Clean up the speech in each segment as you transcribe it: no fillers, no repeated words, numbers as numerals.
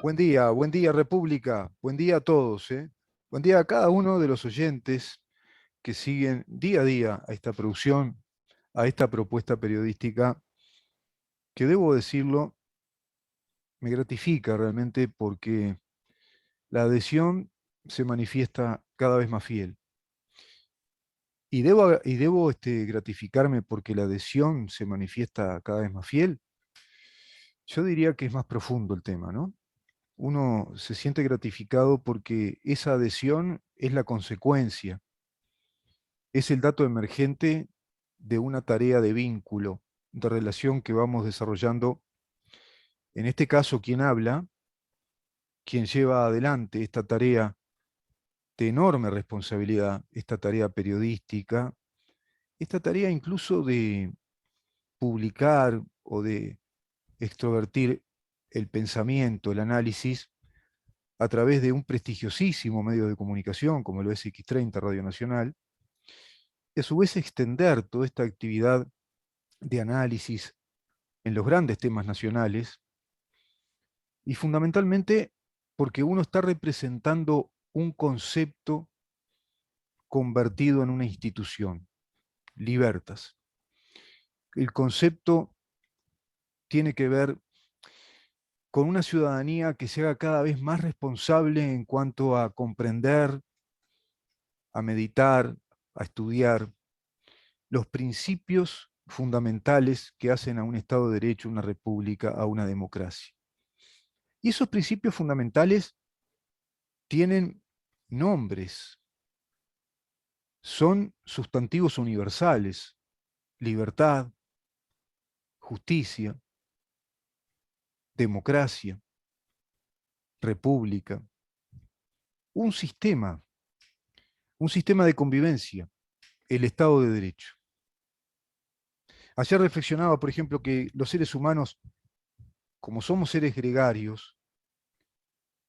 Buen día República, buen día a todos, ¿eh? Buen día a cada uno de los oyentes que siguen día a día a esta producción, a esta propuesta periodística, que debo decirlo, me gratifica realmente porque la adhesión se manifiesta cada vez más fiel. Y debo gratificarme porque la adhesión se manifiesta cada vez más fiel. Yo diría que es más profundo el tema, ¿no? Uno se siente gratificado porque esa adhesión es la consecuencia, es el dato emergente de una tarea de vínculo, de relación que vamos desarrollando. En este caso, quien habla, quien lleva adelante esta tarea de enorme responsabilidad, esta tarea periodística, esta tarea incluso de publicar o de extrovertir el pensamiento, el análisis, a través de un prestigiosísimo medio de comunicación como lo es X30 Radio Nacional, y a su vez extender toda esta actividad de análisis en los grandes temas nacionales, y fundamentalmente porque uno está representando un concepto convertido en una institución, Libertas. El concepto tiene que ver con una ciudadanía que se haga cada vez más responsable en cuanto a comprender, a meditar, a estudiar los principios fundamentales que hacen a un Estado de Derecho, una república, a una democracia. Y esos principios fundamentales tienen nombres, son sustantivos universales: libertad, justicia, democracia, república, un sistema, un sistema de convivencia, el Estado de Derecho. Ayer reflexionaba, por ejemplo, que los seres humanos, como somos seres gregarios,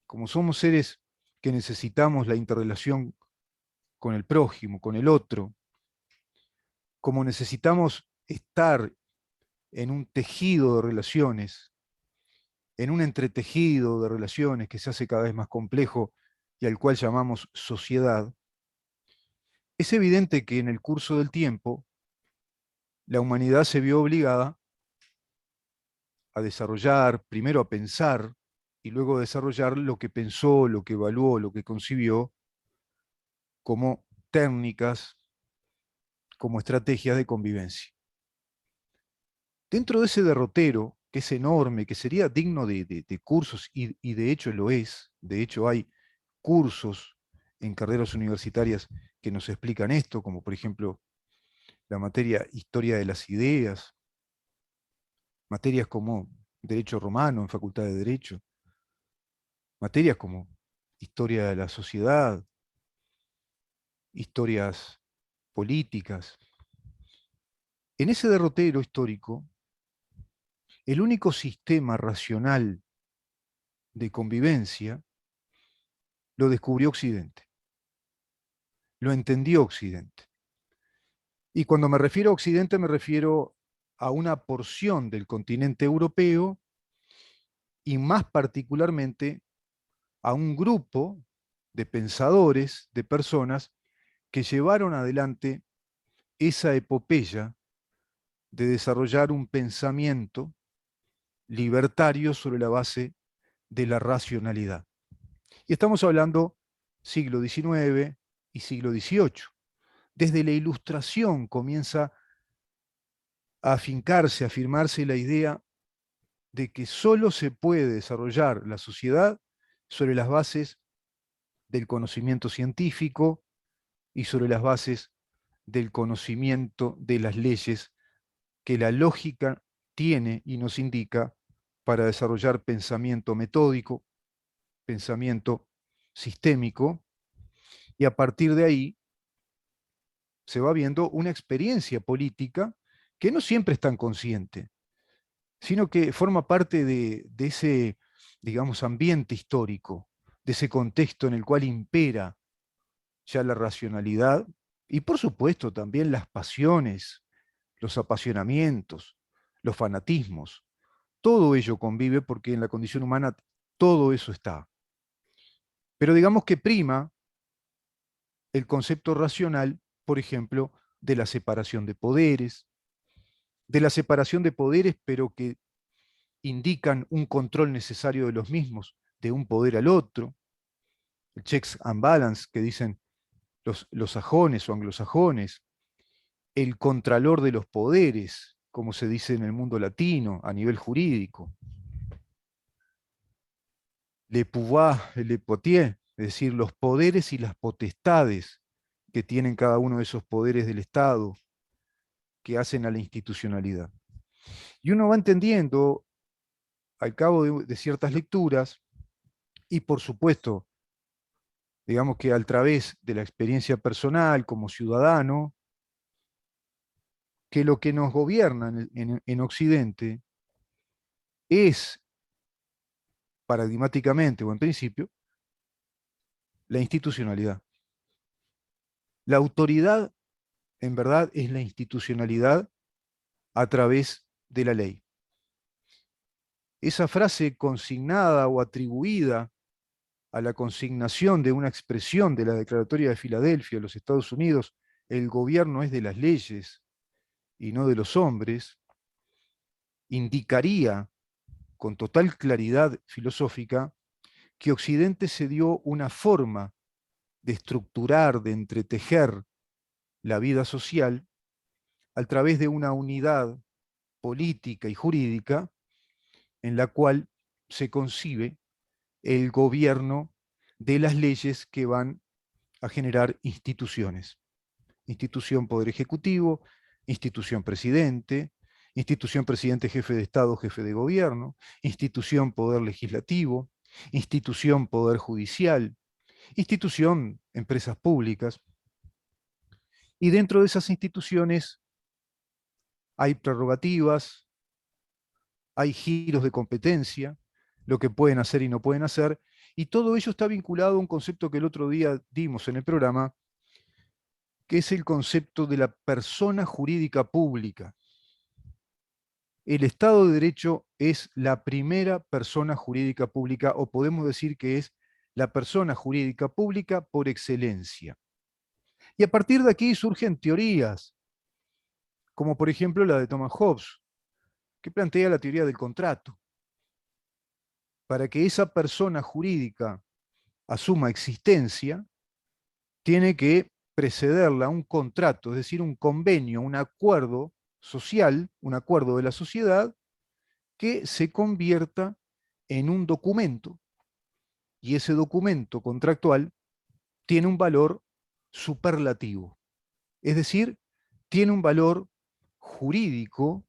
como somos seres que necesitamos la interrelación con el prójimo, con el otro, como necesitamos estar en un tejido de relaciones, en un entretejido de relaciones que se hace cada vez más complejo y al cual llamamos sociedad, es evidente que en el curso del tiempo la humanidad se vio obligada a desarrollar, primero a pensar y luego a desarrollar lo que pensó, lo que evaluó, lo que concibió como técnicas, como estrategias de convivencia. Dentro de ese derrotero, que es enorme, que sería digno de cursos, y de hecho lo es, de hecho hay cursos en carreras universitarias que nos explican esto, como por ejemplo la materia Historia de las Ideas, materias como Derecho Romano en Facultad de Derecho, materias como Historia de la Sociedad, historias políticas. En ese derrotero histórico, el único sistema racional de convivencia lo descubrió Occidente, lo entendió Occidente. Y cuando me refiero a Occidente me refiero a una porción del continente europeo y más particularmente a un grupo de pensadores, de personas que llevaron adelante esa epopeya de desarrollar un pensamiento libertario sobre la base de la racionalidad. Y estamos hablando siglo XIX y siglo XVIII. Desde la Ilustración comienza a afincarse, a afirmarse la idea de que solo se puede desarrollar la sociedad sobre las bases del conocimiento científico y sobre las bases del conocimiento de las leyes que la lógica tiene y nos indica para desarrollar pensamiento metódico, pensamiento sistémico, y a partir de ahí se va viendo una experiencia política que no siempre es tan consciente, sino que forma parte de ese, digamos, ambiente histórico, de ese contexto en el cual impera ya la racionalidad y por supuesto también las pasiones, los apasionamientos, los fanatismos. Todo ello convive porque en la condición humana todo eso está. Pero digamos que prima el concepto racional, por ejemplo, de la separación de poderes, pero que indican un control necesario de los mismos, de un poder al otro, el checks and balance que dicen los sajones o anglosajones, el contralor de los poderes, como se dice en el mundo latino a nivel jurídico, le pouvoir, le potier, es decir, los poderes y las potestades que tienen cada uno de esos poderes del Estado que hacen a la institucionalidad. Y uno va entendiendo al cabo de ciertas lecturas y por supuesto, digamos que a través de la experiencia personal como ciudadano, que lo que nos gobierna en Occidente es, paradigmáticamente o en principio, la institucionalidad. La autoridad, en verdad, es la institucionalidad a través de la ley. Esa frase consignada o atribuida a la consignación de una expresión de la Declaratoria de Filadelfia de los Estados Unidos, el gobierno es de las leyes y no de los hombres, indicaría con total claridad filosófica que Occidente se dio una forma de estructurar, de entretejer la vida social a través de una unidad política y jurídica en la cual se concibe el gobierno de las leyes que van a generar instituciones. Institución Poder Ejecutivo, institución Presidente, institución Presidente Jefe de Estado, Jefe de Gobierno, institución Poder Legislativo, institución Poder Judicial, institución Empresas Públicas. Y dentro de esas instituciones hay prerrogativas, hay giros de competencia, lo que pueden hacer y no pueden hacer, y todo ello está vinculado a un concepto que el otro día dimos en el programa, que es el concepto de la persona jurídica pública. El Estado de Derecho es la primera persona jurídica pública, o podemos decir que es la persona jurídica pública por excelencia. Y a partir de aquí surgen teorías, como por ejemplo la de Thomas Hobbes, que plantea la teoría del contrato. Para que esa persona jurídica asuma existencia, tiene que precederla un contrato, es decir, un convenio, un acuerdo social, un acuerdo de la sociedad, que se convierta en un documento, y ese documento contractual tiene un valor superlativo, es decir, tiene un valor jurídico,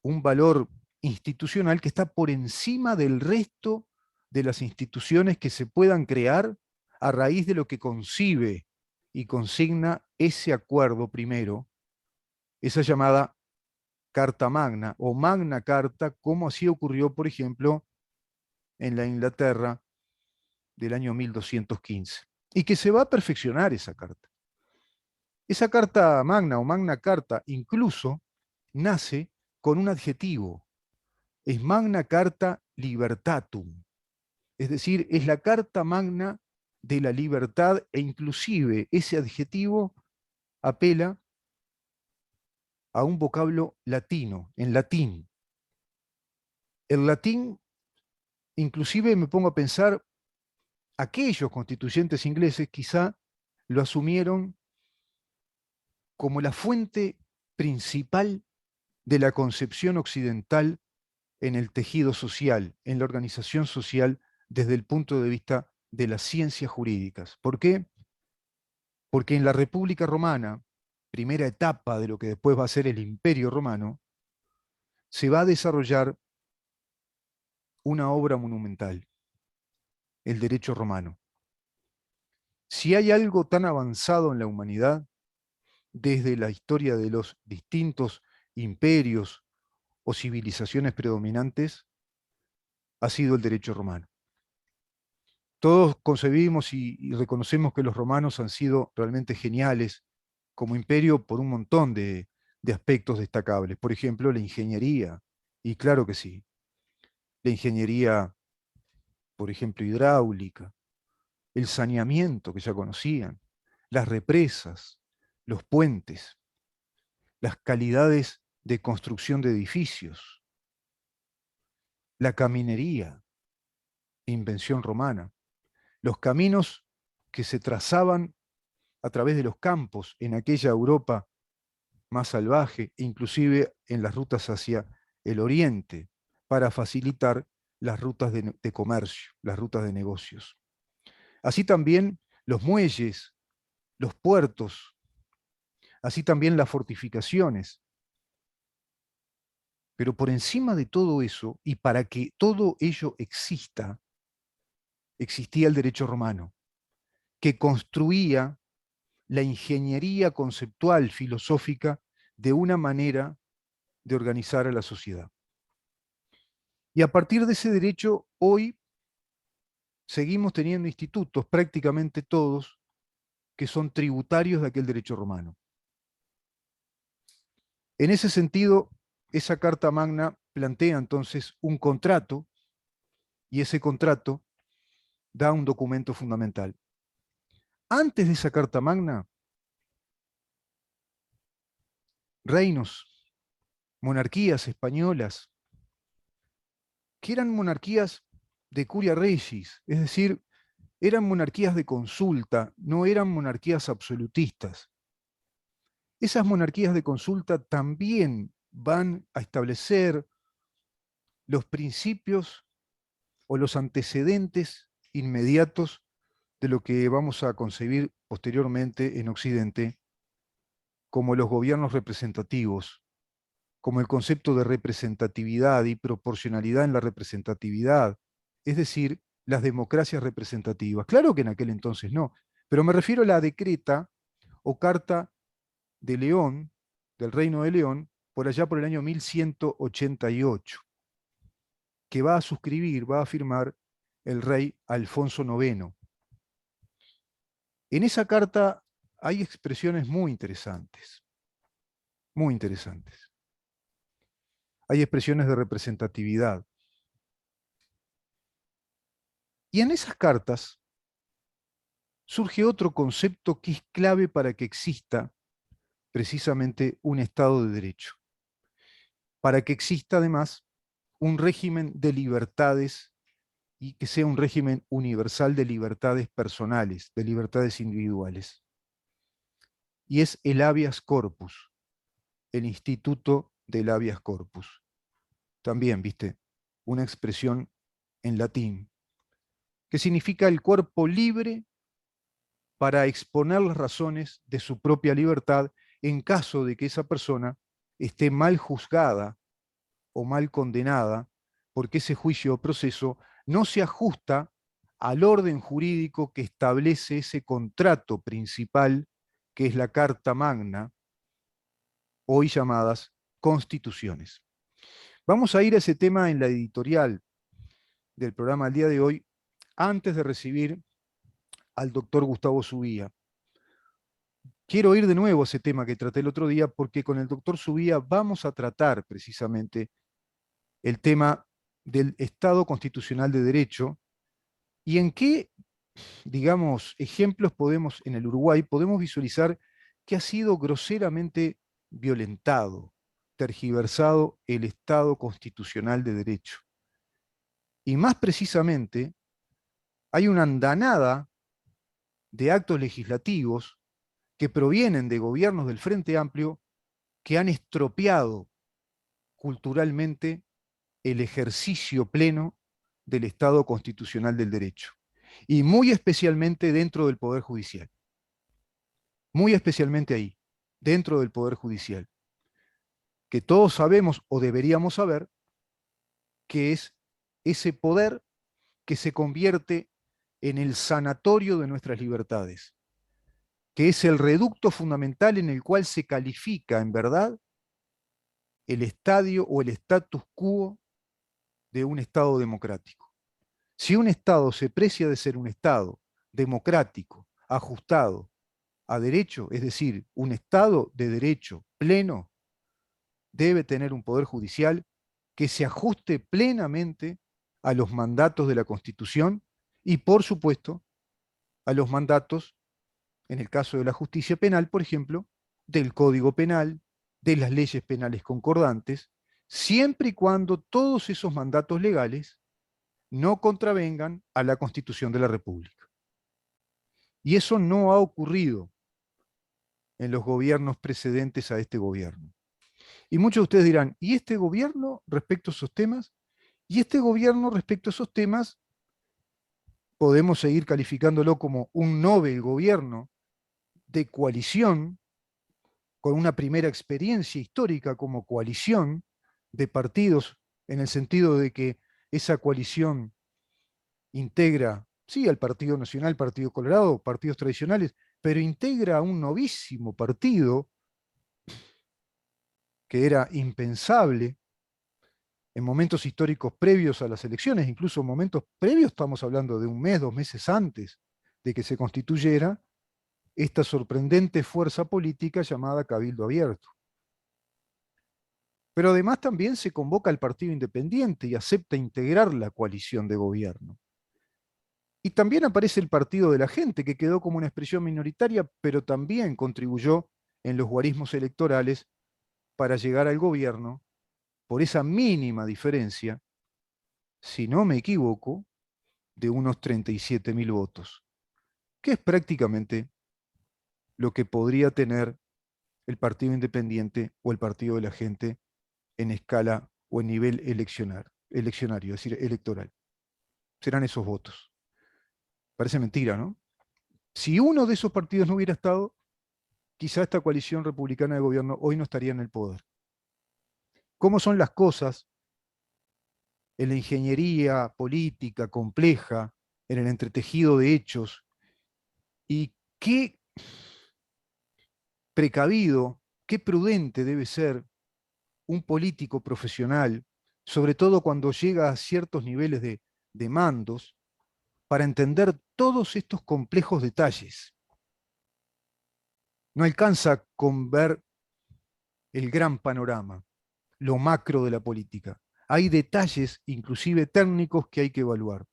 un valor institucional que está por encima del resto de las instituciones que se puedan crear a raíz de lo que concibe y consigna ese acuerdo primero, esa llamada Carta Magna o Magna Carta, como así ocurrió, por ejemplo, en la Inglaterra del año 1215, y que se va a perfeccionar esa carta. Esa Carta Magna o Magna Carta incluso nace con un adjetivo, es Magna Carta Libertatum, es decir, es la Carta Magna de la libertad, e inclusive ese adjetivo apela a un vocablo latino, en latín. El latín, inclusive me pongo a pensar, aquellos constituyentes ingleses quizá lo asumieron como la fuente principal de la concepción occidental en el tejido social, en la organización social desde el punto de vista de las ciencias jurídicas. ¿Por qué? Porque en la República Romana, primera etapa de lo que después va a ser el Imperio Romano, se va a desarrollar una obra monumental, el derecho romano. Si hay algo tan avanzado en la humanidad, desde la historia de los distintos imperios o civilizaciones predominantes, ha sido el derecho romano. Todos concebimos y reconocemos que los romanos han sido realmente geniales como imperio por un montón de aspectos destacables. Por ejemplo, la ingeniería. Y claro que sí, la ingeniería por ejemplo, hidráulica, el saneamiento que ya conocían, las represas, los puentes, las calidades de construcción de edificios, la caminería, invención romana, los caminos que se trazaban a través de los campos en aquella Europa más salvaje, inclusive en las rutas hacia el oriente, para facilitar las rutas de comercio, las rutas de negocios. Así también los muelles, los puertos, así también las fortificaciones. Pero por encima de todo eso, y para que todo ello exista, existía el derecho romano, que construía la ingeniería conceptual, filosófica, de una manera de organizar a la sociedad. Y a partir de ese derecho, hoy seguimos teniendo institutos, prácticamente todos, que son tributarios de aquel derecho romano. En ese sentido, esa Carta Magna plantea entonces un contrato, y ese contrato da un documento fundamental. Antes de esa Carta Magna, reinos, monarquías españolas, que eran monarquías de curia regis, es decir, eran monarquías de consulta, no eran monarquías absolutistas. Esas monarquías de consulta también van a establecer los principios o los antecedentes inmediatos de lo que vamos a concebir posteriormente en Occidente como los gobiernos representativos, como el concepto de representatividad y proporcionalidad en la representatividad, es decir, las democracias representativas. Claro que en aquel entonces no, pero me refiero a la decreta o carta de León, del Reino de León, por allá por el año 1188, que va a suscribir, va a firmar el rey Alfonso IX. En esa carta hay expresiones muy interesantes, muy interesantes. Hay expresiones de representatividad. Y en esas cartas surge otro concepto que es clave para que exista precisamente un Estado de Derecho, para que exista además un régimen de libertades y que sea un régimen universal de libertades personales, de libertades individuales. Y es el habeas corpus, el instituto del habeas corpus. También, viste, una expresión en latín, que significa el cuerpo libre para exponer las razones de su propia libertad en caso de que esa persona esté mal juzgada o mal condenada, porque ese juicio o proceso no se ajusta al orden jurídico que establece ese contrato principal, que es la Carta Magna, hoy llamadas constituciones. Vamos a ir a ese tema en la editorial del programa del día de hoy, antes de recibir al doctor Gustavo Subía. Quiero ir de nuevo a ese tema que traté el otro día, porque con el doctor Subía vamos a tratar precisamente el tema del Estado constitucional de derecho y en qué, digamos, ejemplos podemos, en el Uruguay, podemos visualizar que ha sido groseramente violentado, tergiversado el Estado constitucional de derecho. Y más precisamente, hay una andanada de actos legislativos que provienen de gobiernos del Frente Amplio que han estropeado culturalmente el ejercicio pleno del Estado constitucional del derecho, y muy especialmente dentro del Poder Judicial, muy especialmente ahí, dentro del Poder Judicial, que todos sabemos o deberíamos saber que es ese poder que se convierte en el sanatorio de nuestras libertades, que es el reducto fundamental en el cual se califica en verdad el estadio o el status quo de un Estado democrático. Si un Estado se precia de ser un Estado democrático, ajustado a derecho, es decir, un Estado de derecho pleno, debe tener un poder judicial que se ajuste plenamente a los mandatos de la Constitución y, por supuesto, a los mandatos, en el caso de la justicia penal, por ejemplo, del Código Penal, de las leyes penales concordantes, siempre y cuando todos esos mandatos legales no contravengan a la Constitución de la República. Y eso no ha ocurrido en los gobiernos precedentes a este gobierno. Y muchos de ustedes dirán, ¿y este gobierno respecto a esos temas? Y este gobierno respecto a esos temas podemos seguir calificándolo como un Nobel gobierno de coalición, con una primera experiencia histórica como coalición de partidos, en el sentido de que esa coalición integra, sí, al Partido Nacional, Partido Colorado, partidos tradicionales, pero integra a un novísimo partido que era impensable en momentos históricos previos a las elecciones, incluso momentos previos, estamos hablando de un mes, 2 meses antes de que se constituyera esta sorprendente fuerza política llamada Cabildo Abierto. Pero además también se convoca al Partido Independiente y acepta integrar la coalición de gobierno. Y también aparece el Partido de la Gente, que quedó como una expresión minoritaria, pero también contribuyó en los guarismos electorales para llegar al gobierno por esa mínima diferencia, si no me equivoco, de unos 37.000 votos, que es prácticamente lo que podría tener el Partido Independiente o el Partido de la Gente en escala o en nivel eleccionario, es decir, electoral. Serán esos votos. Parece mentira, ¿no? Si uno de esos partidos no hubiera estado, quizá esta coalición republicana de gobierno hoy no estaría en el poder. ¿Cómo son las cosas en la ingeniería política compleja, en el entretejido de hechos? Y qué precavido, qué prudente debe ser un político profesional, sobre todo cuando llega a ciertos niveles de mandos, para entender todos estos complejos detalles. No alcanza con ver el gran panorama, lo macro de la política. Hay detalles, inclusive técnicos, que hay que evaluar.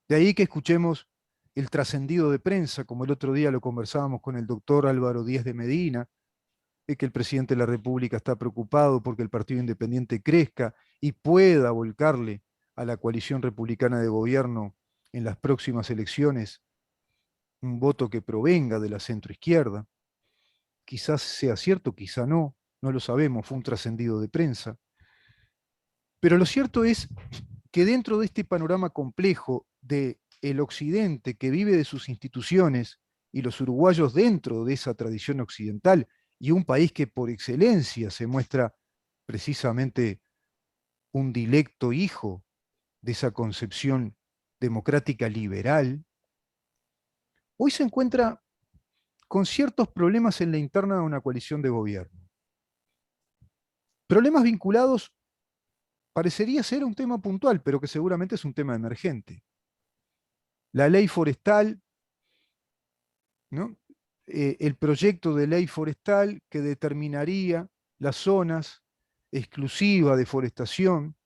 De ahí que escuchemos el trascendido de prensa, como el otro día lo conversábamos con el doctor Álvaro Díaz de Medina, de que el presidente de la República está preocupado porque el Partido Independiente crezca y pueda volcarle a la coalición republicana de gobierno en las próximas elecciones un voto que provenga de la centroizquierda. Quizás sea cierto, quizá no, no lo sabemos, fue un trascendido de prensa. Pero lo cierto es que dentro de este panorama complejo de el occidente que vive de sus instituciones y los uruguayos dentro de esa tradición occidental y un país que por excelencia se muestra precisamente un dilecto hijo de esa concepción democrática liberal, hoy se encuentra con ciertos problemas en la interna de una coalición de gobierno. Problemas vinculados, parecería ser un tema puntual, pero que seguramente es un tema emergente. La ley forestal, ¿no? El proyecto de ley forestal que determinaría las zonas exclusivas de forestación,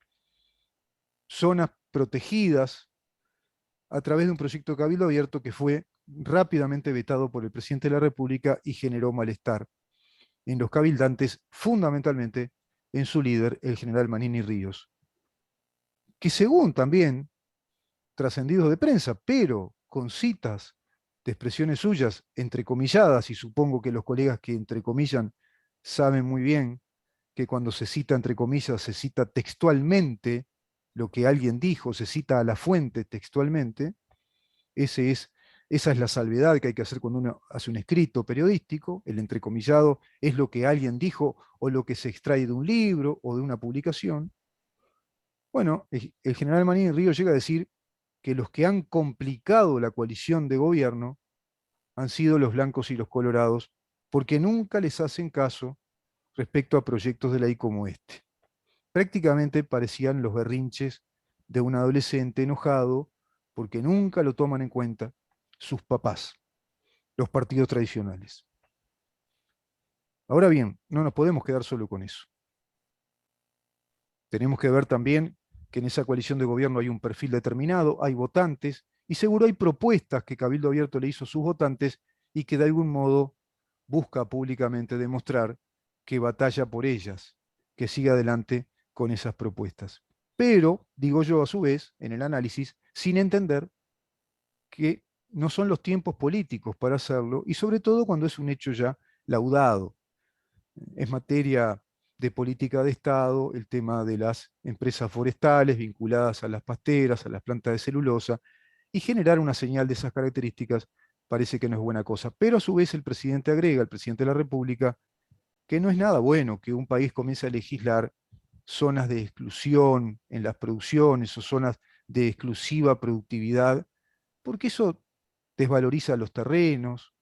zonas protegidas, a través de un proyecto de Cabildo Abierto que fue rápidamente vetado por el presidente de la República y generó malestar en los cabildantes, fundamentalmente en su líder, el general Manini Ríos, que según también trascendidos de prensa, pero con citas de expresiones suyas, entrecomilladas, y supongo que los colegas que entrecomillan saben muy bien que cuando se cita entre comillas se cita textualmente lo que alguien dijo, se cita a la fuente textualmente. Esa es la salvedad que hay que hacer cuando uno hace un escrito periodístico. El entrecomillado es lo que alguien dijo o lo que se extrae de un libro o de una publicación. Bueno, el general Manín Ríos llega a decir que los que han complicado la coalición de gobierno han sido los blancos y los colorados, porque nunca les hacen caso respecto a proyectos de ley como este. Prácticamente parecían los berrinches de un adolescente enojado porque nunca lo toman en cuenta sus papás, los partidos tradicionales. Ahora bien, no nos podemos quedar solo con eso. Tenemos que ver también que en esa coalición de gobierno hay un perfil determinado, hay votantes, y seguro hay propuestas que Cabildo Abierto le hizo a sus votantes y que de algún modo busca públicamente demostrar que batalla por ellas, que siga adelante con esas propuestas. Pero, digo yo a su vez, en el análisis, sin entender que no son los tiempos políticos para hacerlo, y sobre todo cuando es un hecho ya laudado. Es materia de política de Estado el tema de las empresas forestales vinculadas a las pasteras, a las plantas de celulosa, y generar una señal de esas características parece que no es buena cosa. Pero a su vez el presidente agrega, el presidente de la República, que no es nada bueno que un país comience a legislar zonas de exclusión en las producciones o zonas de exclusiva productividad, porque eso desvaloriza los terrenos,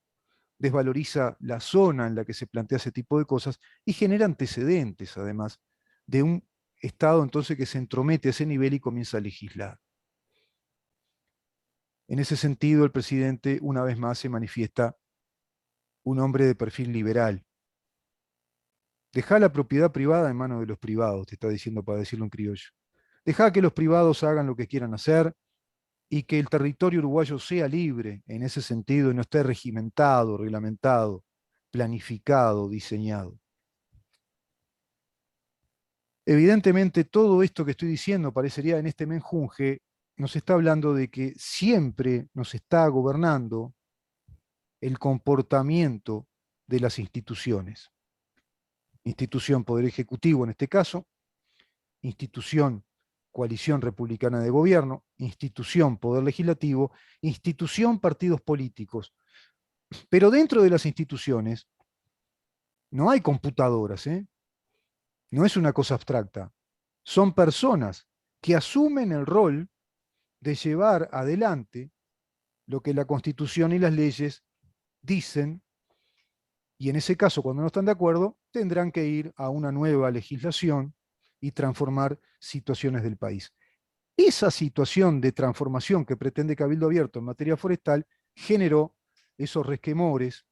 desvaloriza la zona en la que se plantea ese tipo de cosas y genera antecedentes, además, de un Estado entonces que se entromete a ese nivel y comienza a legislar. En ese sentido, el presidente una vez más se manifiesta un hombre de perfil liberal. Dejá la propiedad privada en manos de los privados, te está diciendo para decirlo en criollo. Dejá que los privados hagan lo que quieran hacer y que el territorio uruguayo sea libre en ese sentido y no esté regimentado, reglamentado, planificado, diseñado. Evidentemente, todo esto que estoy diciendo parecería en este menjunje, nos está hablando de que siempre nos está gobernando el comportamiento de las instituciones. Institución Poder Ejecutivo en este caso, institución Coalición Republicana de Gobierno, institución Poder Legislativo, institución partidos políticos. Pero dentro de las instituciones no hay computadoras, ¿eh? No es una cosa abstracta. Son personas que asumen el rol de llevar adelante lo que la Constitución y las leyes dicen, y en ese caso, cuando no están de acuerdo, tendrán que ir a una nueva legislación y transformar situaciones del país. Esa situación de transformación que pretende Cabildo Abierto en materia forestal generó esos resquemores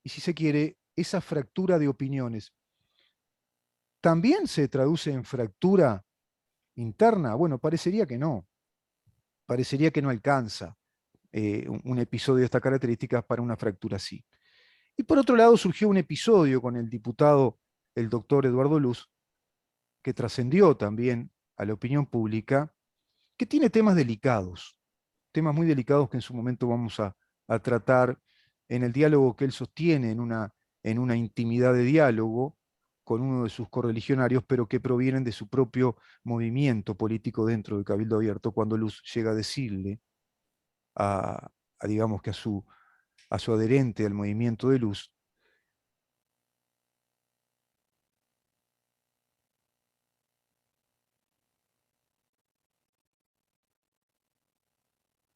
y, si se quiere, esa fractura de opiniones. ¿También se traduce en fractura interna? Bueno, parecería que no. Parecería que no alcanza un episodio de estas características para una fractura así. Y por otro lado surgió un episodio con el diputado, el doctor Eduardo Luz, que trascendió también a la opinión pública, que tiene temas muy delicados que en su momento vamos a tratar en el diálogo que él sostiene en una intimidad de diálogo con uno de sus correligionarios, pero que provienen de su propio movimiento político dentro del Cabildo Abierto, cuando Luz llega a decirle digamos que a su adherente al movimiento de Luz,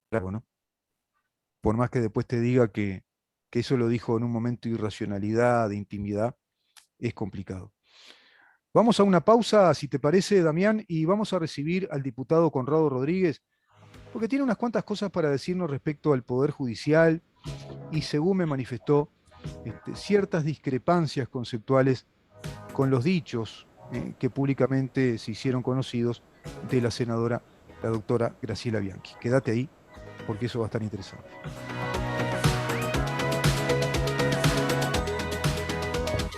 claro, ¿no? Por más que después te diga que eso lo dijo en un momento de irracionalidad, de intimidad, es complicado. Vamos a una pausa, si te parece, Damián, y vamos a recibir al diputado Conrado Rodríguez, porque tiene unas cuantas cosas para decirnos respecto al Poder Judicial y, según me manifestó, ciertas discrepancias conceptuales con los dichos que públicamente se hicieron conocidos de la senadora, la doctora Graciela Bianchi. Quédate ahí, porque eso va a estar interesante.